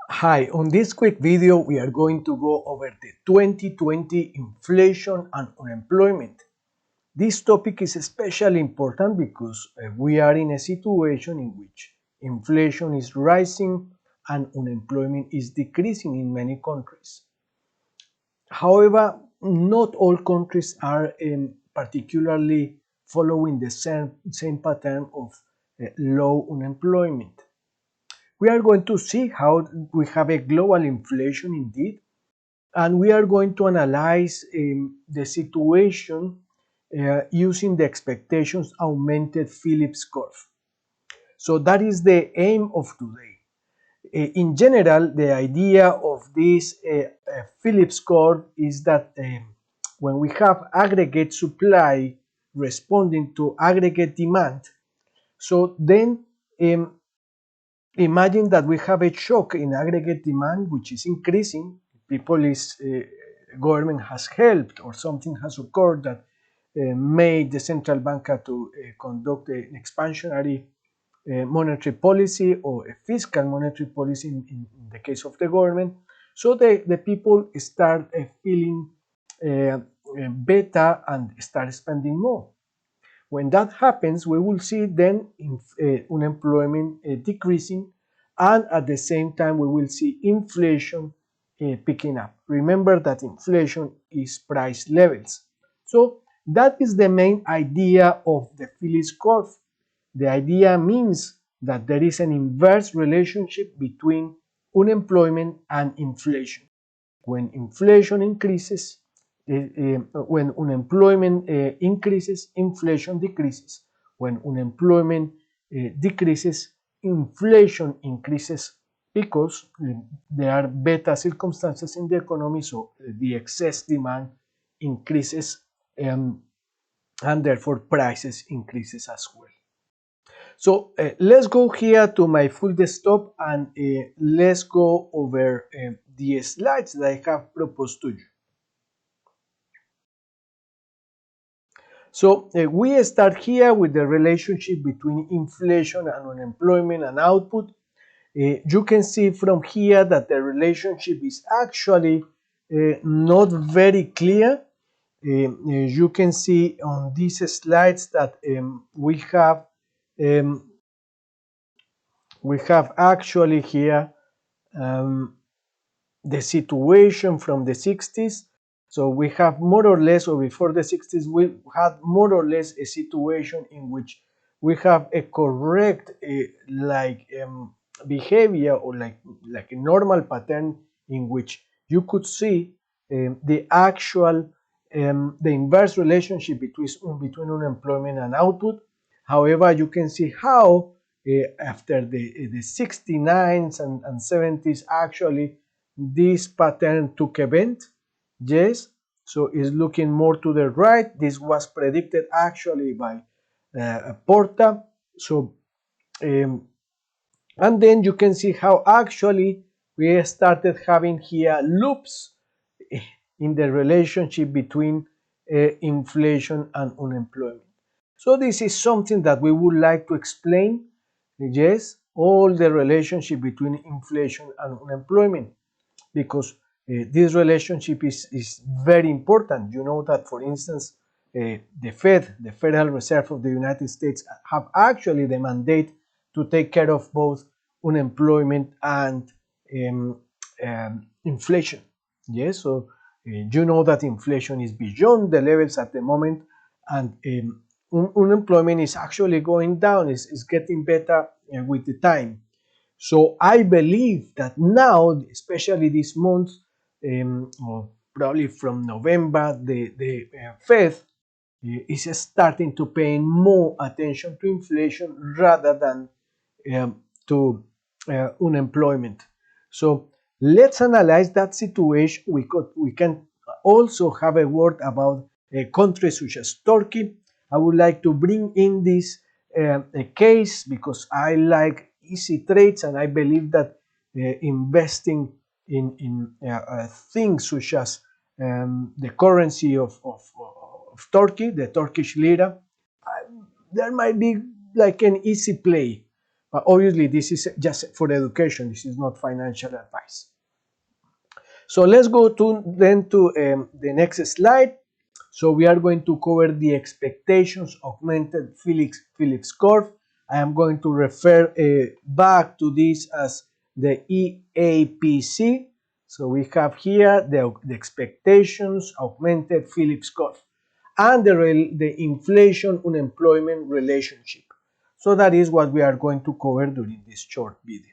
Hi, on this quick video we are going to go over the 2020 inflation and unemployment. This topic is especially important because we are in a situation in which inflation is rising and unemployment is decreasing in many countries. However, not all countries are particularly following the same pattern of low unemployment. We are going to see how we have a global inflation indeed, and we are going to analyze the situation using the expectations augmented Phillips curve. So that is the aim of today. In general, the idea of this Phillips curve is that when we have aggregate supply responding to aggregate demand, so then imagine that we have a shock in aggregate demand which is increasing. Government has helped or something has occurred that made the central bank to conduct an expansionary monetary policy or a fiscal monetary policy in the case of the government. So the people start feeling better and start spending more. When that happens, we will see then unemployment decreasing, and at the same time we will see inflation picking up. Remember that inflation is price levels. So that is the main idea of the Phillips curve. The idea means that there is an inverse relationship between unemployment and inflation. When inflation increases, when unemployment increases, inflation decreases. When unemployment decreases, inflation increases because there are better circumstances in the economy, so the excess demand increases, and therefore prices increases as well. So let's go here to my full desktop and let's go over the slides that I have proposed to you. So we start here with the relationship between inflation and unemployment and output. You can see from here that the relationship is actually not very clear. You can see on these slides that we have actually here the situation from the 60s. So we have more or less, or before the 60s, we had more or less a situation in which we have a correct behavior, or like a normal pattern in which you could see the actual the inverse relationship between unemployment and output. However, you can see how after the 69s and 70s, actually this pattern took a bend. Yes, so it's looking more to the right. This was predicted actually by Porta. So and then you can see how actually we started having here loops in the relationship between inflation and unemployment. So this is something that we would like to explain. Yes, all the relationship between inflation and unemployment, because this relationship is very important. You know that, for instance, the Federal Reserve of the United States, have actually the mandate to take care of both unemployment and inflation. Yes, so you know that inflation is beyond the levels at the moment, and unemployment is actually going down. It's getting better with the time. So I believe that now, especially this month, or probably from November, the Fed is starting to pay more attention to inflation rather than to unemployment. So let's analyze that situation. We can also have a word about countries such as Turkey. I would like to bring in this a case because I like easy trades, and I believe that investing in things such as the currency of Turkey, the Turkish lira, there might be like an easy play. But obviously, this is just for education. This is not financial advice. So let's go to the next slide. So we are going to cover the expectations augmented Phillips curve. I am going to refer back to this as the EAPC. So we have here the expectations augmented Phillips curve and the inflation unemployment relationship. So that is what we are going to cover during this short video.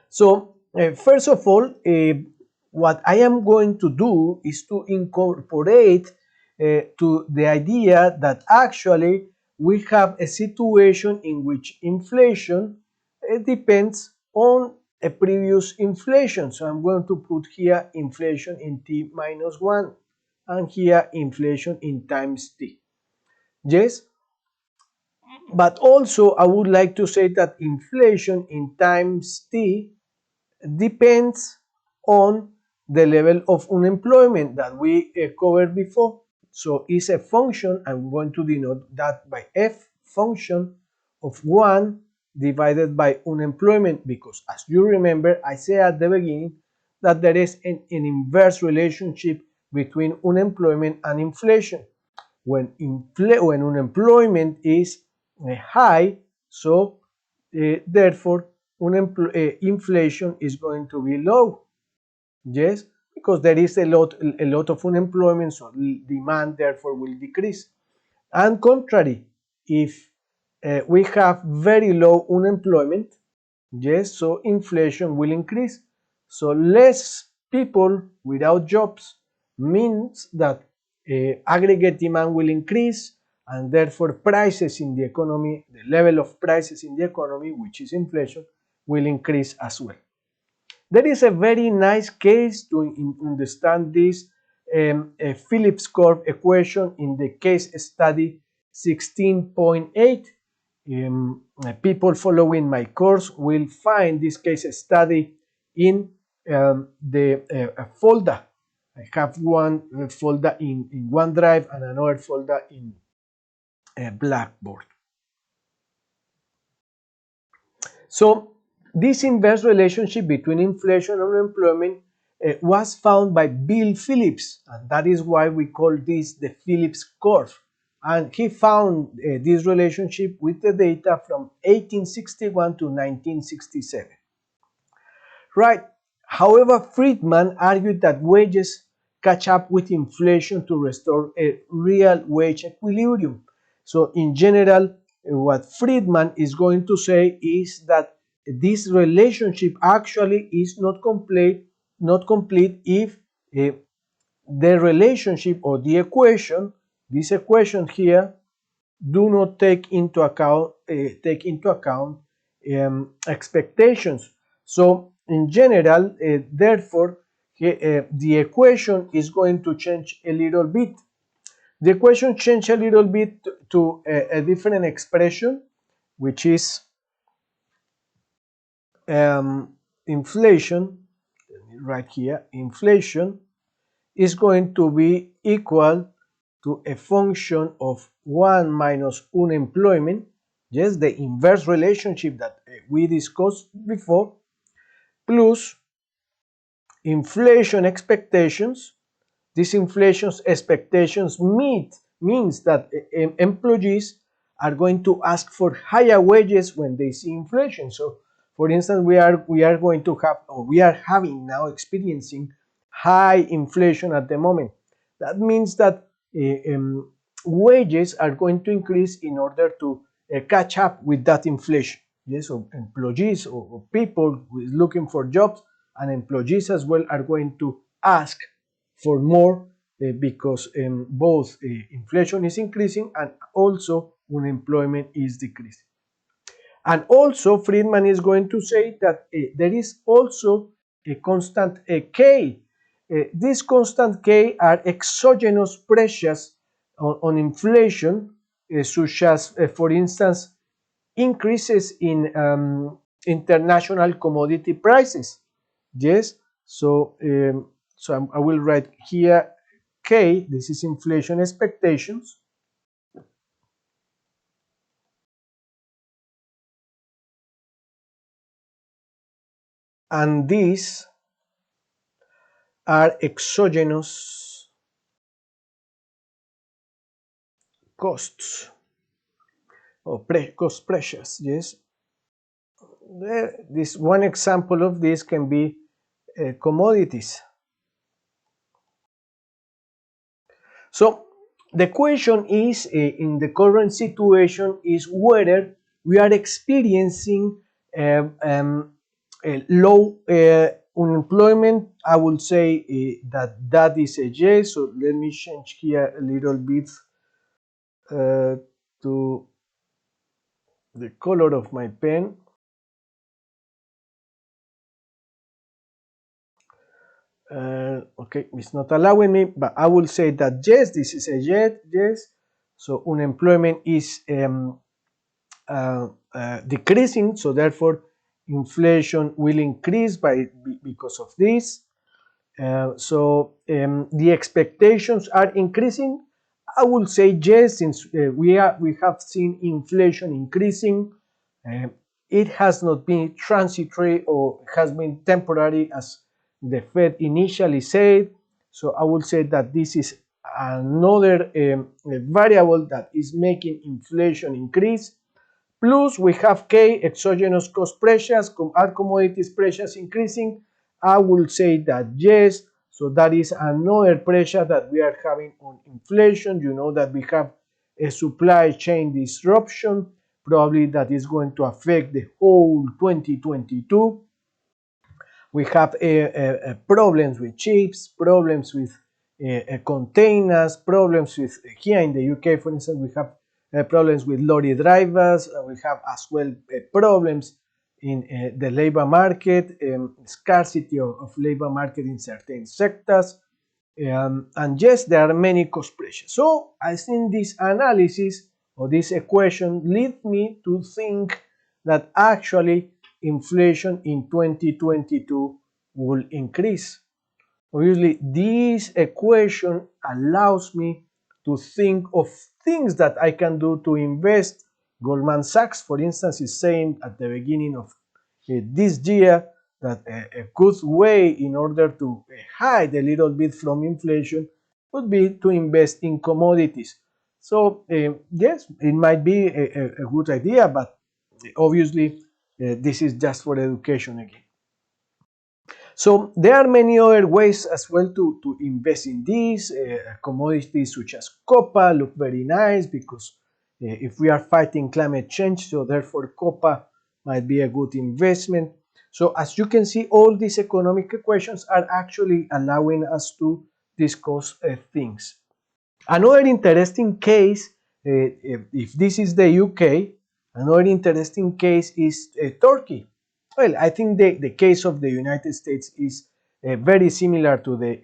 So first of all, what I am going to do is to incorporate to the idea that actually we have a situation in which inflation depends on a previous inflation. So I'm going to put here inflation in t minus 1 and here inflation in times t. Yes, but also I would like to say that inflation in times t depends on the level of unemployment that we covered before. So it's a function, I'm going to denote that by f function of 1 divided by unemployment, because as you remember, I said at the beginning that there is an inverse relationship between unemployment and inflation. When unemployment is high, so therefore inflation is going to be low. Yes, because there is a lot of unemployment, so demand therefore will decrease. And contrary, if we have very low unemployment, yes, so inflation will increase. So less people without jobs means that aggregate demand will increase, and therefore prices in the economy, the level of prices in the economy, which is inflation, will increase as well. There is a very nice case to understand this Phillips curve equation in the case study 16.8. People following my course will find this case study in the folder. I have one folder in OneDrive and another folder in Blackboard. So this inverse relationship between inflation and unemployment was found by Bill Phillips, and that is why we call this the Phillips curve. And he found this relationship with the data from 1861 to 1967. Right. However, Friedman argued that wages catch up with inflation to restore a real wage equilibrium. So in general, what Friedman is going to say is that this relationship actually is not complete if the relationship or the equation, this equation here, do not take into account expectations. So in general, therefore, the equation is going to change a little bit. The equation change a little bit to a different expression, which is inflation. Right here, inflation is going to be equal to a function of 1 minus unemployment, yes, the inverse relationship that we discussed before, plus inflation expectations. These inflation expectations means that employees are going to ask for higher wages when they see inflation. So, for instance, we are going to have, or we are having now experiencing high inflation at the moment. That means that wages are going to increase in order to catch up with that inflation. Yes, so employees or people who is looking for jobs and employees as well are going to ask for more because both inflation is increasing and also unemployment is decreasing. And also Friedman is going to say that there is also a constant K. These constant K are exogenous pressures on inflation, such as, for instance, increases in international commodity prices. Yes, so I will write here K. This is inflation expectations. and these are exogenous costs or cost pressures. Yes, this one example of this can be commodities. So the question is, in the current situation, is whether we are experiencing a low unemployment. I will say that is a yes. So let me change here a little bit to the color of my pen. Okay, it's not allowing me, but I will say that yes, this is a yes. So unemployment is decreasing, so therefore inflation will increase because of this. The expectations are increasing. I will say yes, since we have seen inflation increasing. Uh, it has not been transitory or has been temporary as the Fed initially said. So I will say that this is another variable that is making inflation increase. Plus, we have K, exogenous cost pressures, are commodities pressures increasing? I will say that yes. So that is another pressure that we are having on inflation. You know that we have a supply chain disruption, probably that is going to affect the whole 2022. We have problems with chips, problems with containers, problems with, here in the UK, for instance, we have problems with lorry drivers. We have as well problems in the labor market, scarcity of labor market in certain sectors. And yes, there are many cost pressures. So I think this analysis or this equation leads me to think that actually inflation in 2022 will increase. Obviously, this equation allows me to think of things that I can do to invest. Goldman Sachs, for instance, is saying at the beginning of this year that a good way in order to hide a little bit from inflation would be to invest in commodities. So yes, it might be a good idea, but obviously this is just for education again. So there are many other ways as well to invest in these commodities, such as copper look very nice because if we are fighting climate change, so therefore copper might be a good investment. So as you can see, all these economic equations are actually allowing us to discuss things. Another interesting case, if this is the UK, another interesting case is Turkey. Well, I think the case of the United States is very similar to the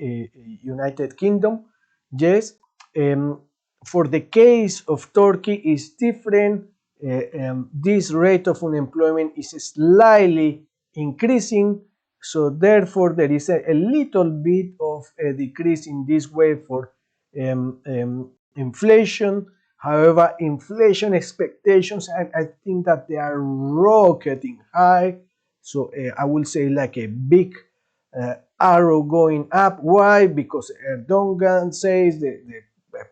United Kingdom. Yes, um, for the case of Turkey is different. This rate of unemployment is slightly increasing, so therefore there is a little bit of a decrease in this way for inflation. However, inflation expectations, I think that they are rocketing high. So I will say like a big arrow going up. Why? Because Erdogan says, the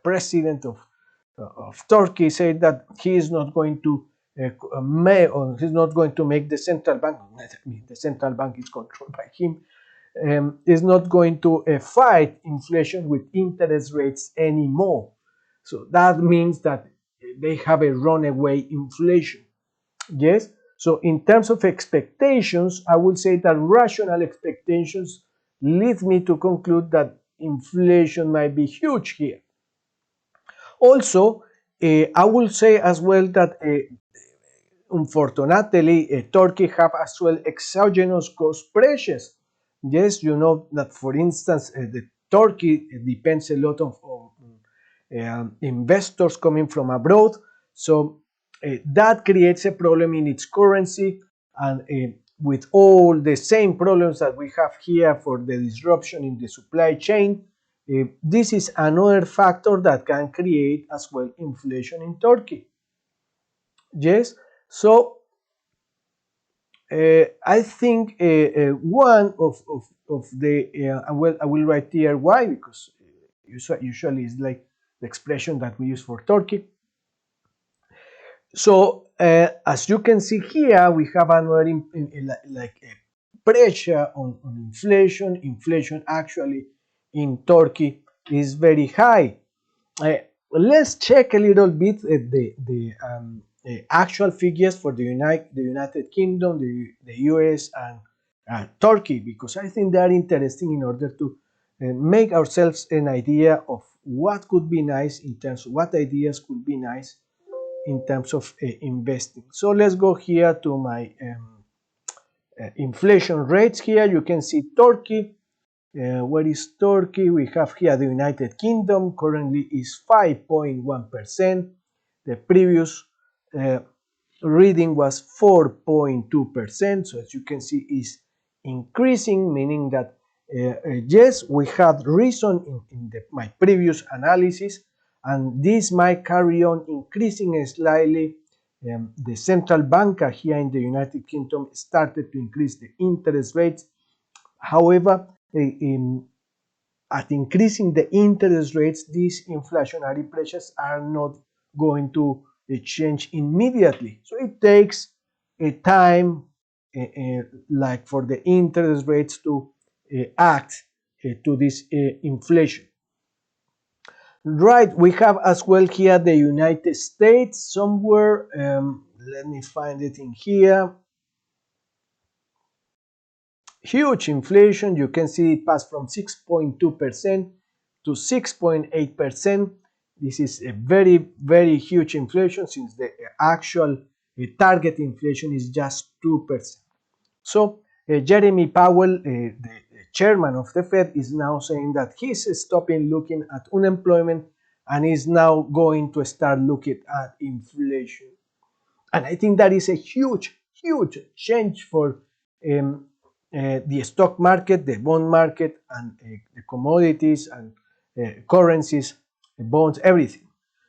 president of Turkey said that he is not going to he's not going to make the central bank. I mean, the central bank is controlled by him. Is not going to fight inflation with interest rates anymore. So that means that they have a runaway inflation. Yes. So in terms of expectations, I would say that rational expectations lead me to conclude that inflation might be huge here. Also, I will say as well that unfortunately, Turkey have as well exogenous cost pressures. Yes, you know that, for instance, the Turkey depends a lot on investors coming from abroad. So that creates a problem in its currency, and with all the same problems that we have here for the disruption in the supply chain, this is another factor that can create as well inflation in Turkey. Yes, so I think one of the well, I will write here why, because usually it's like the expression that we use for Turkey. So as you can see here, we have another like a pressure on inflation. Inflation actually in Turkey is very high. Uh, let's check a little bit the actual figures for the United Kingdom, the US, and Turkey, because I think they are interesting in order to make ourselves an idea of what could be nice in terms of what ideas could be nice in terms of investing. So let's go here to my inflation rates. Here you can see Turkey. Where is Turkey? We have here the United Kingdom, currently is 5.1%. The previous uh, reading was 4.2%. So as you can see, is increasing, meaning that yes, we had reason in my previous analysis, and this might carry on increasing slightly. The central banker here in the United Kingdom started to increase the interest rates. However, at increasing the interest rates, these inflationary pressures are not going to change immediately. So it takes a time, like for the interest rates to act to this inflation. Right, we have as well here the United States somewhere. Let me find it in here. Huge inflation. You can see it passed from 6.2% to 6.8%. This is a very, very huge inflation, since the actual target inflation is just 2%. So Jeremy Powell, the chairman of the Fed, is now saying that he's stopping looking at unemployment and is now going to start looking at inflation. And I think that is a huge, huge change for the stock market, the bond market, and the commodities and currencies, bonds, everything.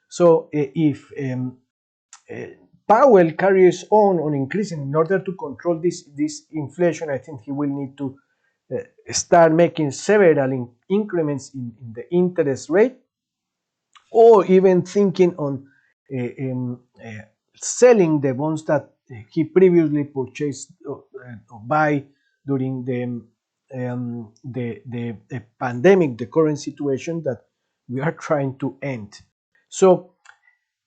So if uh, Powell carries on increasing in order to control this inflation, I think he will need to start making several increments in the interest rate, or even thinking on selling the bonds that he previously purchased or buy during the pandemic, the current situation that we are trying to end. So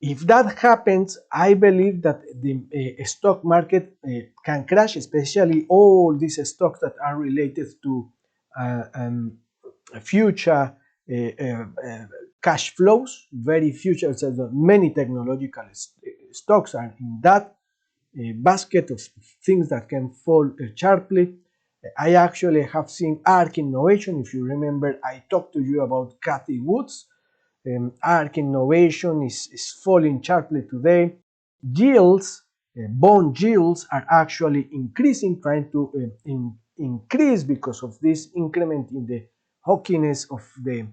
if that happens, I believe that the stock market can crash, especially all these stocks that are related to future cash flows, very future. So many technological stocks are in that basket of things that can fall sharply. I actually have seen ARC Innovation. If you remember, I talked to you about Cathy Woods. ARC Innovation is falling sharply today. Yields, bond yields are actually increasing, trying to increase because of this increment in the hawkiness of the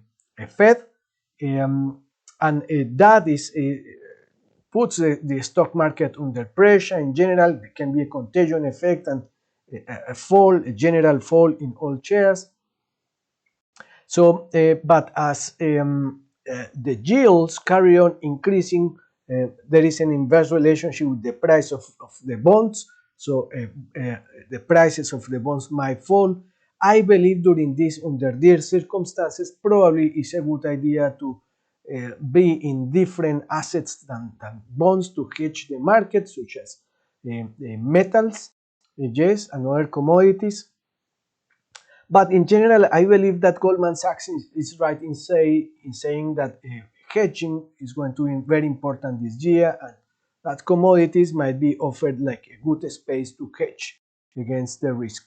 Fed. And that is puts the stock market under pressure in general. There can be a contagion effect and a general fall in all shares. So, but as the yields carry on increasing, there is an inverse relationship with the price of the bonds. So, the prices of the bonds might fall. I believe under these circumstances, probably it's a good idea to be in different assets than bonds to hedge the market, such as metals, yes, and other commodities. But in general, I believe that Goldman Sachs is right in saying that hedging is going to be very important this year, and that commodities might be offered like a good space to hedge against the risk.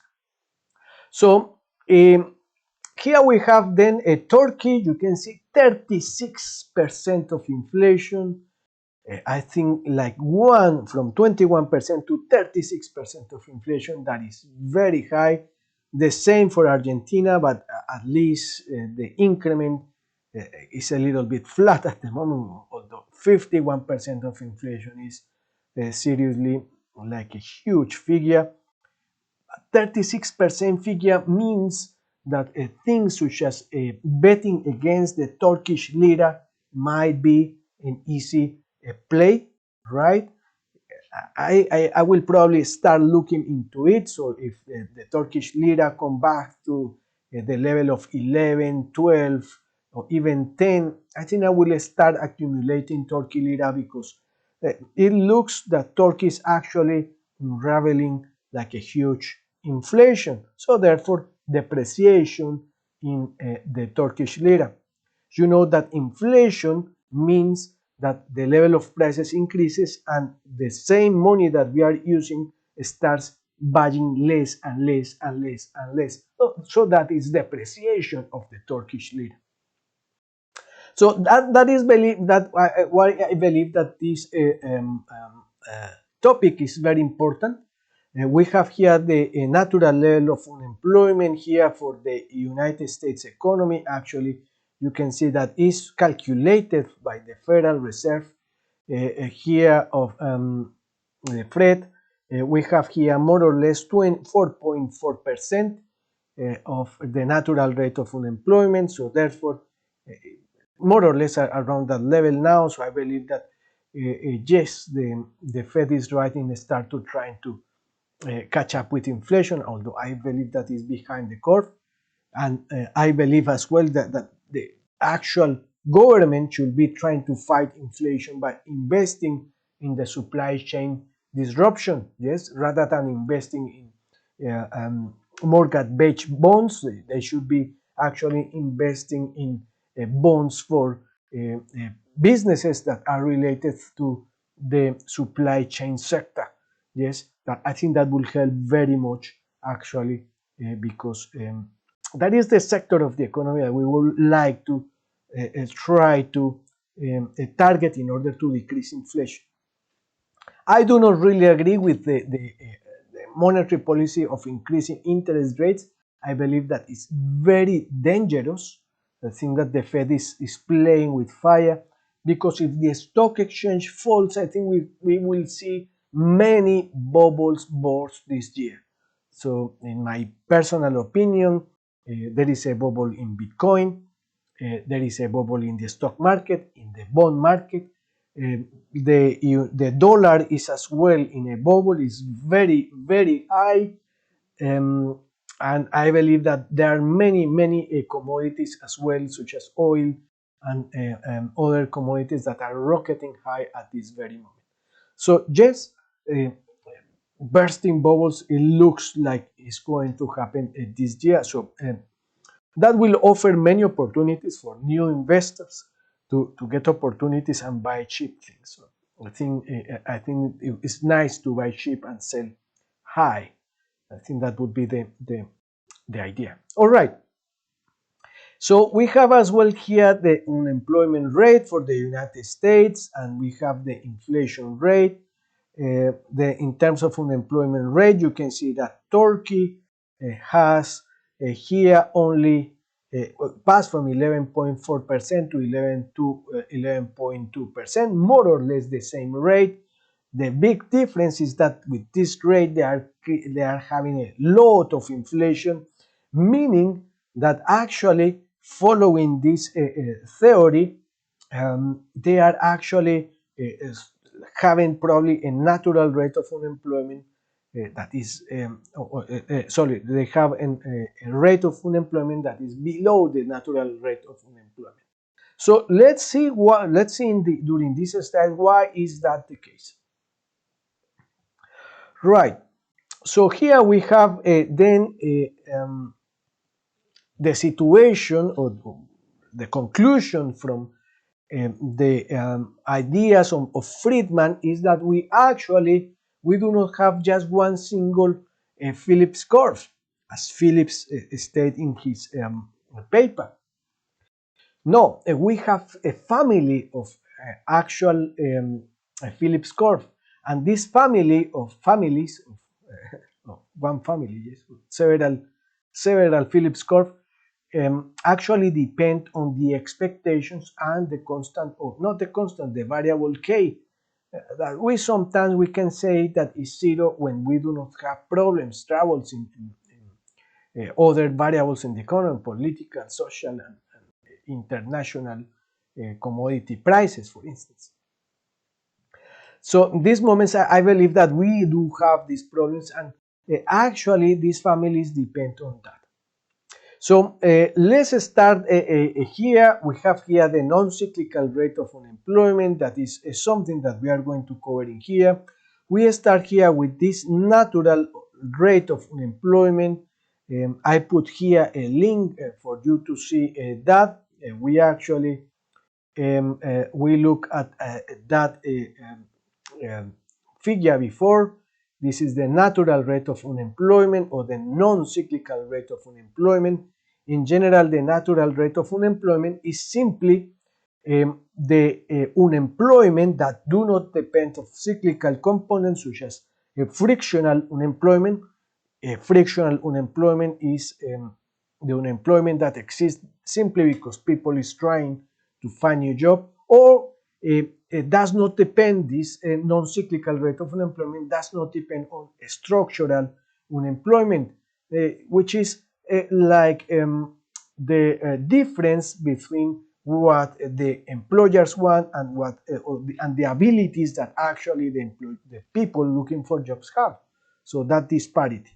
So here we have then a Turkey. You can see 36% of inflation. I think like one from 21% to 36% of inflation. That is very high. The same for Argentina, but at least the increment is a little bit flat at the moment, although 51% of inflation is seriously like a huge figure. 36% figure means that things such as betting against the Turkish lira might be an easy play, right? I will probably start looking into it. So if the Turkish lira come back to the level of 11, 12, or even 10, I think I will start accumulating Turkish lira because it looks that Turkey is actually unraveling like a huge inflation. So therefore, depreciation in the Turkish lira. You know that inflation means that the level of prices increases and the same money that we are using starts buying less and less and less and less. So that is depreciation of the Turkish lira. So that is why I believe that this topic is very important. We have here the natural level of unemployment here for the United States economy. Actually, you can see that is calculated by the Federal Reserve here of Fred. We have here more or less 4.4% of the natural rate of unemployment. So therefore, more or less around that level now. So I believe that yes, the Fed is right in the start to trying to catch up with inflation, although I believe that is behind the curve. And I believe as well that the actual government should be trying to fight inflation by investing in the supply chain disruption, yes, rather than investing in mortgage-backed bonds. They should be actually investing in bonds for businesses that are related to the supply chain sector. Yes, that I think that will help very much actually because that is the sector of the economy that we would like to try to target in order to decrease inflation. I do not really agree with the monetary policy of increasing interest rates. I believe that it's very dangerous. I think that the Fed is playing with fire because if the stock exchange falls, I think we will see many bubbles burst this year. So, in my personal opinion, there is a bubble in Bitcoin, there is a bubble in the stock market, in the bond market. The dollar is as well in a bubble, is very, very high. And I believe that there are many commodities as well, such as oil and other commodities that are rocketing high at this very moment. So yes, uh, bursting bubbles, it looks like it's going to happen this year. So that will offer many opportunities for new investors to get opportunities and buy cheap things. So I think it's nice to buy cheap and sell high. I think that would be the idea. All right. So we have as well here the unemployment rate for the United States, and we have the inflation rate. In terms of unemployment rate, you can see that Turkey has here only passed from 11.4% to 11.2%, more or less the same rate. The big difference is that with this rate, they are having a lot of inflation, meaning that actually following this theory, they are actually having probably a natural rate of unemployment that is, sorry, they have a rate of unemployment that is below the natural rate of unemployment. So let's see during this slide why is that the case. Right. So here we have then the situation or the conclusion from the ideas of Friedman is that we do not have just one single Phillips curve, as Phillips stated in his paper. No, we have a family of actual Phillips curve, and this family of families of no, one family, yes, several Phillips curve actually depend on the expectations and the constant, or not the constant, the variable k that we sometimes we can say that is zero when we do not have problems, troubles in other variables in the economy, political, social, and international commodity prices, for instance. So in these moments, I believe that we do have these problems, and actually these families depend on that. So let's start here. We have here the non-cyclical rate of unemployment. That is something that we are going to cover in here. We start here with this natural rate of unemployment. I put here a link for you to see that. We actually we look at that figure before. This is the natural rate of unemployment or the non-cyclical rate of unemployment. In general, the natural rate of unemployment is simply the unemployment that do not depend on cyclical components such as frictional unemployment. Frictional unemployment is the unemployment that exists simply because people is trying to find a job, or it does not depend, this non-cyclical rate of unemployment does not depend on structural unemployment, which is like the difference between what the employers want and what and the abilities that actually the people looking for jobs have. So that disparity.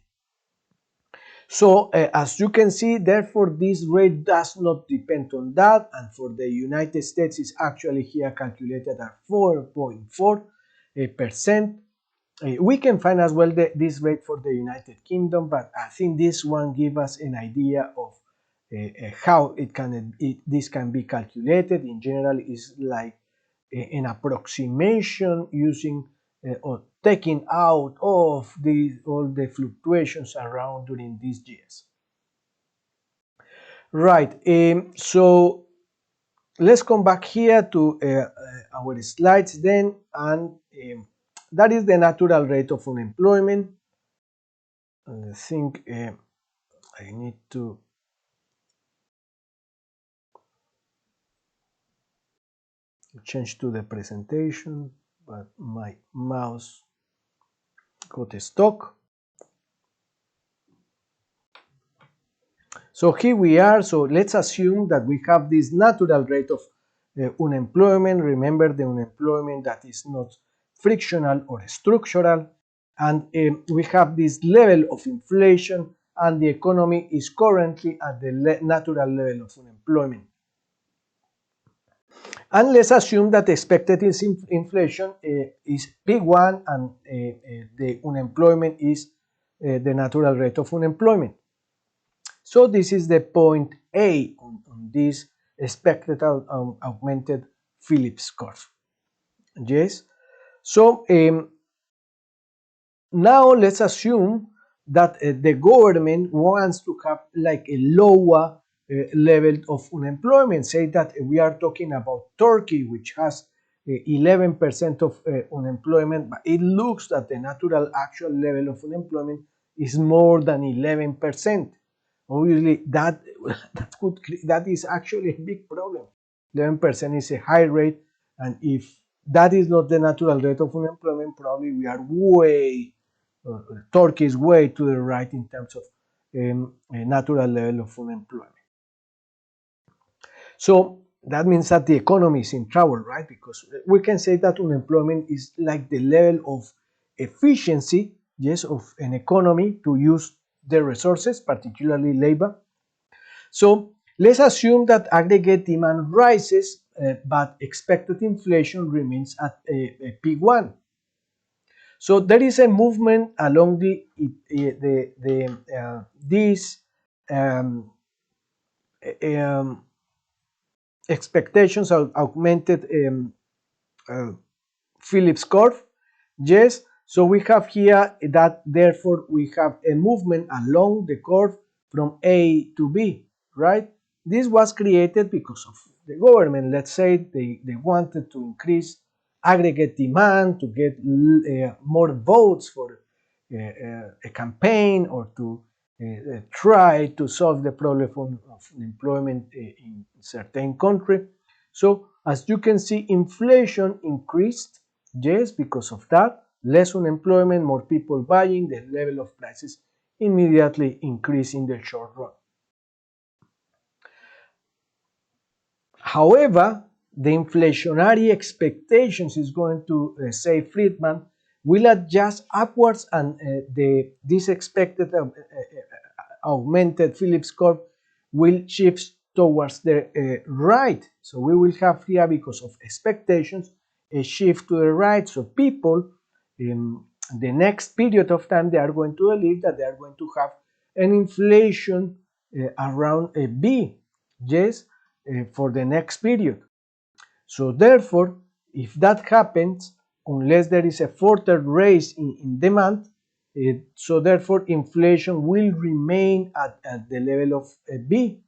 So as you can see, therefore, this rate does not depend on that, and for the United States is actually here calculated at 4.4%. We can find as well this rate for the United Kingdom, but I think this one gives us an idea of how this can be calculated. In general, is like an approximation using or taking out of all the fluctuations around during these years. Right. So let's come back here to our slides then, and that is the natural rate of unemployment. I think I need to change to the presentation, but my mouse got stuck. So here we are. So let's assume that we have this natural rate of unemployment. Remember, the unemployment that is not frictional or structural. And we have this level of inflation, and the economy is currently at the natural level of unemployment. And let's assume that the expected inflation is P1, and the unemployment is the natural rate of unemployment. So this is the point A on this expected augmented Phillips curve. Yes. So now let's assume that the government wants to have like a lower level of unemployment. Say that we are talking about Turkey, which has 11% of unemployment, but it looks that the natural actual level of unemployment is more than 11%. Obviously, that is actually a big problem. 11% is a high rate, and if that is not the natural rate of unemployment, probably we are way Turkey is way to the right in terms of a natural level of unemployment. So that means that the economy is in trouble, right? Because we can say that unemployment is like the level of efficiency, yes, of an economy to use the resources, particularly labor. So let's assume that aggregate demand rises, but expected inflation remains at a P1. So there is a movement along these expectations of augmented Phillips curve. Yes, so we have here that therefore we have a movement along the curve from A to B, right? This was created because of the government. Let's say they wanted to increase aggregate demand to get more votes for a campaign, or to try to solve the problem of unemployment in certain country. So as you can see, inflation increased, Yes, because of that, less unemployment, more people buying, the level of prices immediately increase in the short run. However, the inflationary expectations is going to, say Friedman, will adjust upwards, and this expected augmented Phillips curve will shift towards the right. So we will have here, because of expectations, a shift to the right. So people in the next period of time, they are going to believe that they are going to have an inflation around a B, yes, for the next period. So therefore, if that happens, unless there is a further rise in demand, so therefore inflation will remain at the level of B.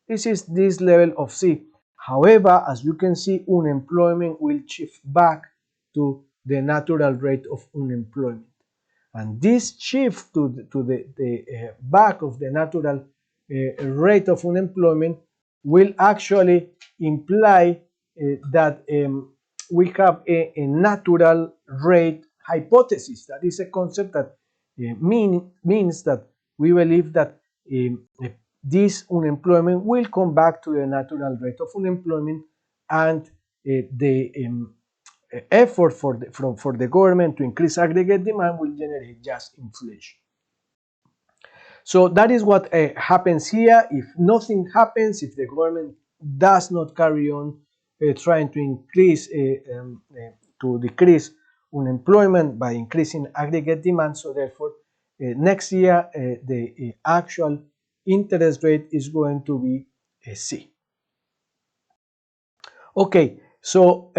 This is this level of C. However, as you can see, unemployment will shift back to the natural rate of unemployment. And this shift to the back of the natural rate of unemployment will actually imply that we have a natural rate hypothesis. That is a concept that means that we believe that this unemployment will come back to the natural rate of unemployment, and the effort for the government to increase aggregate demand will generate just inflation. So that is what happens here. If nothing happens, if the government does not carry on trying to to decrease unemployment by increasing aggregate demand, so therefore next year the actual interest rate is going to be C. Okay, so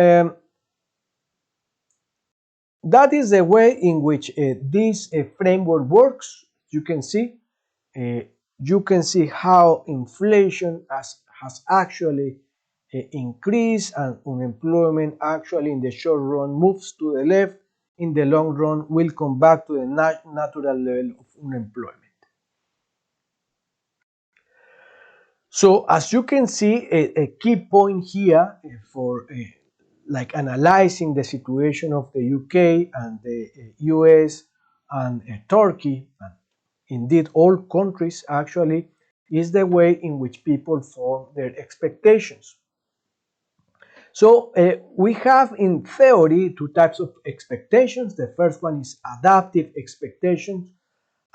that is the way in which this framework works. You can see how inflation has actually increased, and unemployment actually in the short run moves to the left. In the long run will come back to the natural level of unemployment. So as you can see, a key point here for like analyzing the situation of the UK and the US and Turkey, and indeed all countries actually, is the way in which people form their expectations. So we have in theory two types of expectations. The first one is adaptive expectations,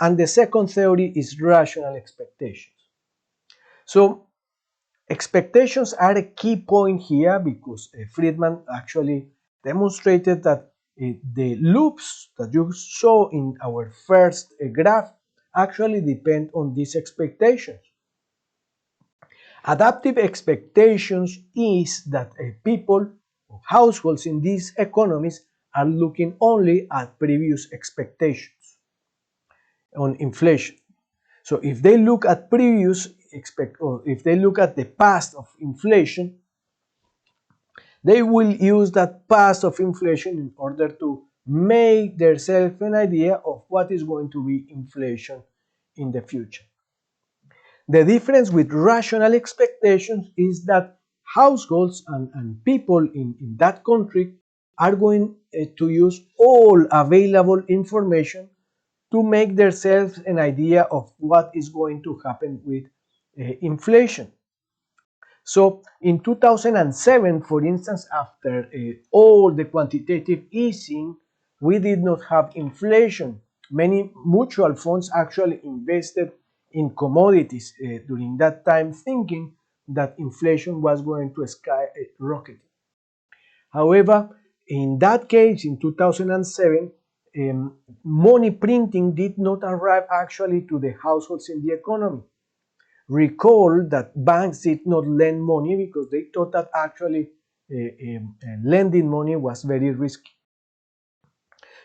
and the second theory is rational expectations. So expectations are a key point here, because Friedman actually demonstrated that the loops that you saw in our first graph actually depend on these expectations. Adaptive expectations is that people, households in these economies, are looking only at previous expectations on inflation. So if they look at if they look at the past of inflation, they will use that past of inflation in order to make themselves an idea of what is going to be inflation in the future. The difference with rational expectations is that households and people in that country are going to use all available information to make themselves an idea of what is going to happen with inflation. So in 2007, for instance, after all the quantitative easing, we did not have inflation. Many mutual funds actually invested in commodities during that time, thinking that inflation was going to skyrocket. However, in that case, in 2007, money printing did not arrive actually to the households in the economy. Recall that banks did not lend money because they thought that actually lending money was very risky.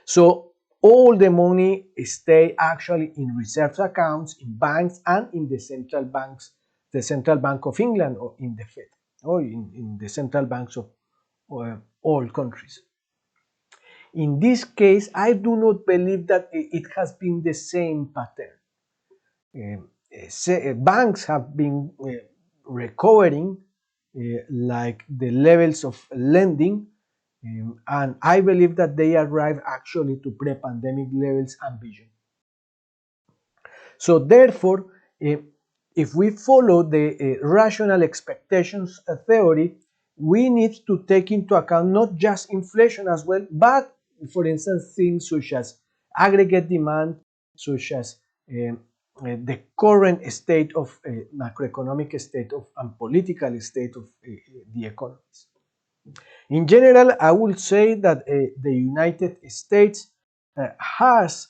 So all the money stay actually in reserve accounts, in banks, and in the central banks, the Central Bank of England, or in the Fed, or in the central banks of all countries. In this case, I do not believe that it has been the same pattern. Banks have been recovering like the levels of lending, And I believe that they arrive actually to pre-pandemic levels and beyond. So therefore, if we follow the rational expectations theory, we need to take into account not just inflation as well, but for instance, things such as aggregate demand, such as the current state of macroeconomic state of and political state of the economies. In general, I would say that the United States has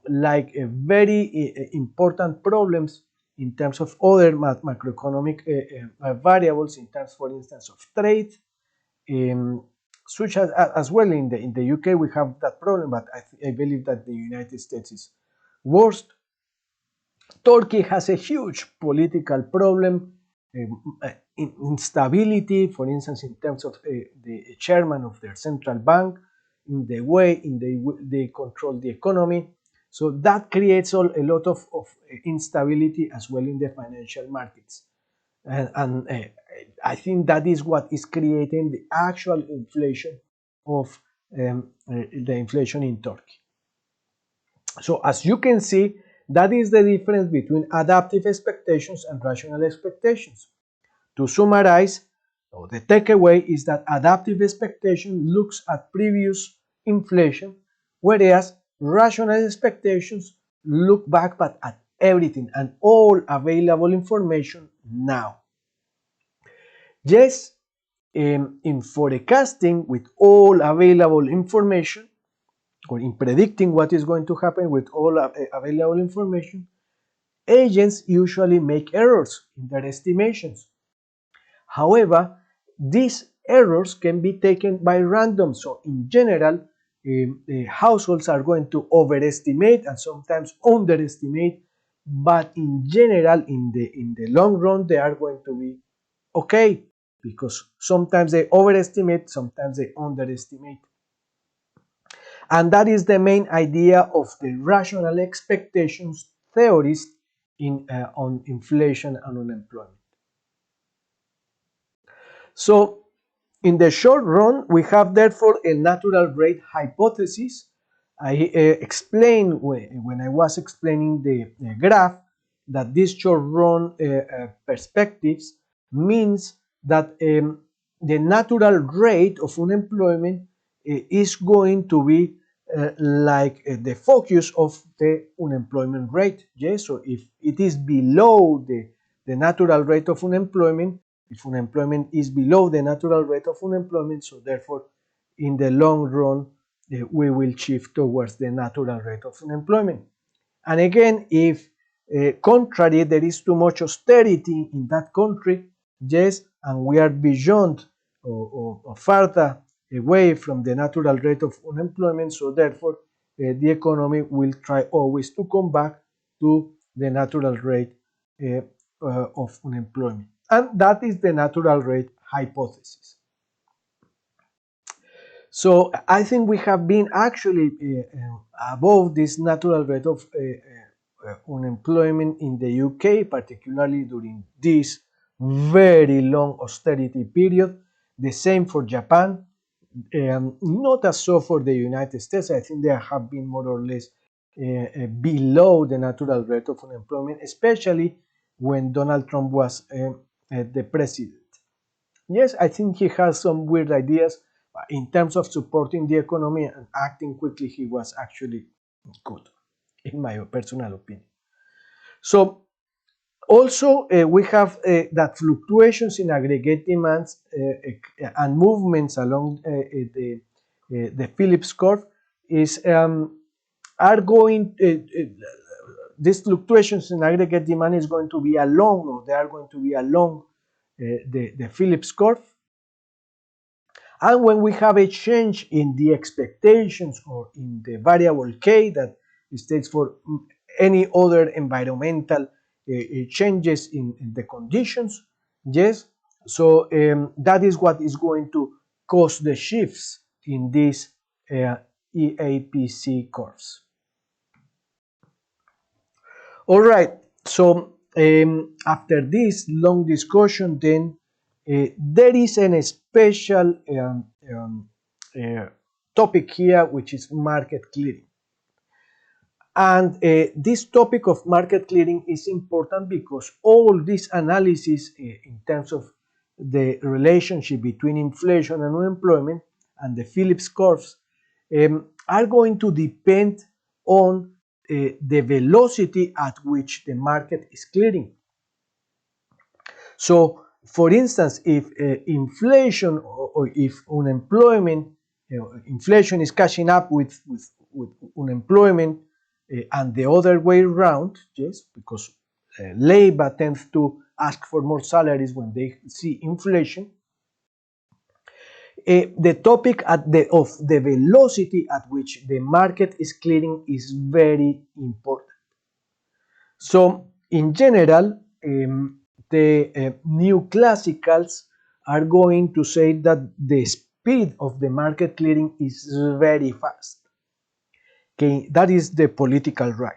like a very important problems in terms of other macroeconomic variables, in terms, for instance, of trade, um, such as well in the UK we have that problem, but I believe that the United States is worst. Turkey has a huge political problem, instability, for instance, in terms of the chairman of their central bank, in the way they control the economy. So that creates a lot of instability as well in the financial markets. And I think that is what is creating the actual inflation of the inflation in Turkey. So as you can see, that is the difference between adaptive expectations and rational expectations. To summarize, the takeaway is that adaptive expectation looks at previous inflation, whereas rational expectations look back but at everything and all available information now. Yes, in forecasting with all available information, or in predicting what is going to happen with all available information, agents usually make errors in their estimations. However, these errors can be taken by random. So in general, households are going to overestimate and sometimes underestimate, but in general, in the long run, they are going to be okay, because sometimes they overestimate, sometimes they underestimate. And that is the main idea of the rational expectations theories on inflation and unemployment. So in the short run, we have therefore a natural rate hypothesis. I explained when I was explaining the graph that this short run perspectives means that the natural rate of unemployment is going to be like the focus of the unemployment rate. Yes, so if it is below the natural rate of unemployment, if unemployment is below the natural rate of unemployment, so therefore in the long run we will shift towards the natural rate of unemployment. And again, if contrary, there is too much austerity in that country, yes, and we are beyond or further away from the natural rate of unemployment, so therefore the economy will try always to come back to the natural rate of unemployment. And that is the natural rate hypothesis. So I think we have been actually above this natural rate of unemployment in the UK, particularly during this very long austerity period. The same for Japan, not as so for the United States. I think they have been more or less below the natural rate of unemployment, especially when Donald Trump was the president. Yes, I think he has some weird ideas. In terms of supporting the economy and acting quickly, he was actually good, in my personal opinion. So also we have that fluctuations in aggregate demands and movements along the Phillips curve is are going these fluctuations in aggregate demand is going to be along, or they are going to be along the Phillips curve. And when we have a change in the expectations or in the variable k that states for any other environmental changes in the conditions, yes, so that is what is going to cause the shifts in these EAPC curves. All right, so after this long discussion, then there is a special topic here, which is market clearing. And this topic of market clearing is important because all this analysis in terms of the relationship between inflation and unemployment and the Phillips curves are going to depend on the velocity at which the market is clearing. So, for instance, if inflation or if unemployment, inflation is catching up with unemployment and the other way around, yes, because labor tends to ask for more salaries when they see inflation. The topic of the velocity at which the market is clearing is very important. So, in general, the new classicals are going to say that the speed of the market clearing is very fast. Okay, that is the political right.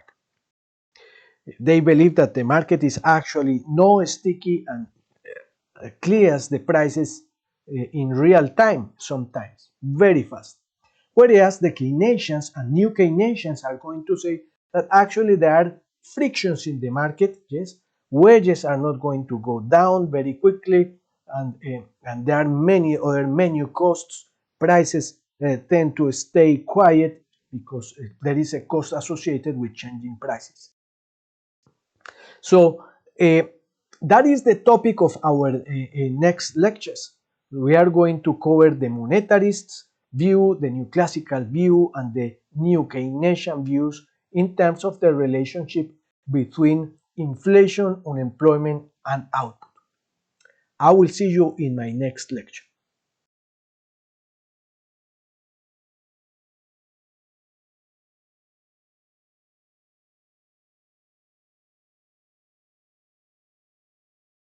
They believe that the market is actually no sticky and clears the prices in real time sometimes, very fast. Whereas the Keynesians and new Keynesians are going to say that actually there are frictions in the market, yes, wages are not going to go down very quickly, and there are many other menu costs. Prices tend to stay quiet because there is a cost associated with changing prices. So that is the topic of our next lectures. We are going to cover the monetarists view, the new classical view, and the new Keynesian views in terms of the relationship between inflation, unemployment, and output. I will see you in my next lecture.